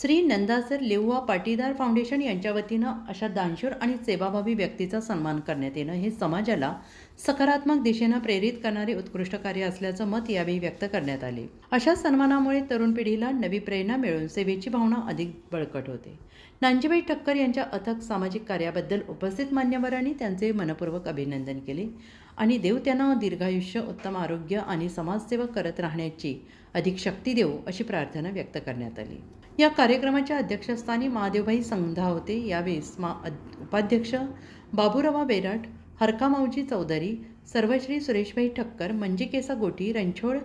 Shri नंदासर Leuva Patidar foundation यांच्या वतीनं अशा दानशूर आणि सेवाभावी व्यक्तीचा सन्मान करण्यात येणं हे समाजाला सकारात्मक दिशेनं प्रेरित करणारे उत्कृष्ट कार्य असल्याचं मत यावेळी व्यक्त करण्यात आले। अशा सन्मानामुळे तरुण पिढीला नवी प्रेरणा मिळून सेवेची भावना अधिक बळकट होते। नानजीबाई ठक्कर यांच्या अथक सामाजिक कार्याबद्दल उपस्थित मान्यवरांनी त्यांचे मनपूर्वक अभिनंदन केले आणि देव त्यांना दीर्घायुष्य, उत्तम आरोग्य आणि समाजसेवा करत राहण्याची अधिक शक्ती देव अशी प्रार्थना व्यक्त करण्यात आली। या कार्यक्रमाच्या अध्यक्षस्थानी महादेवभाई संघा होते। यावेळी उपाध्यक्ष बाबूराव बेराट, हरकामावजी चौधरी, सर्वश्री सुरेशभाई ठक्कर, मंजिकेसा गोटी, रणछोड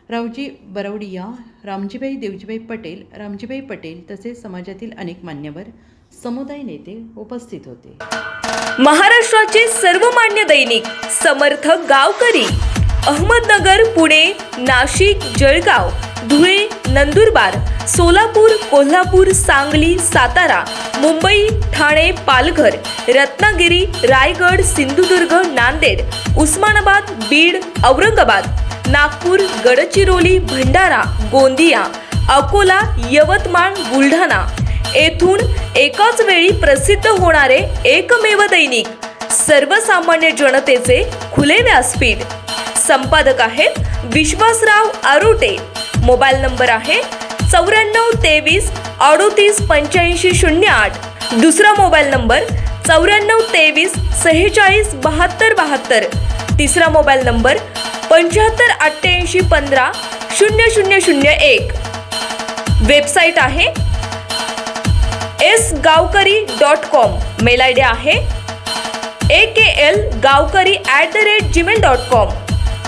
रावजी बरवडिया, रामजीभाई देवजीभाई पटेल, रामजीभाई पटेल तसेच समाजातील अनेक मान्यवर, समुदाय नेते उपस्थित होते। महाराष्ट्राचे सर्वमान्य दैनिक समर्थ गावकरी, अहमदनगर, पुणे, नाशिक, जळगाव, धुळे, नंदुरबार, सोलापूर, कोल्हापूर, सांगली, सातारा, मुंबई, ठाणे, पालघर, रत्नागिरी, रायगड, सिंधुदुर्ग, नांदेड, उस्मानाबाद, बीड, औरंगाबाद, नागपूर, गडचिरोली, भंडारा, गोंदिया, अकोला, यवतमाळ, बुलढाणा येथून एकाच वेळी प्रसिद्ध होणारे एकमेव दैनिक, सर्वसामान्य जनतेचे खुले व्यासपीठ। संपादक आहेत विश्वासराव आरोटे। मोबाईल नंबर आहे 9423 38 85 08। दुसरा मोबाईल नंबर 9423 46 72 72। तिसरा मोबाईल नंबर 75 88 15 0001। वेबसाईट आहे sgavkari.com। मेल आयडी आहे aklgavkari@gmail.com।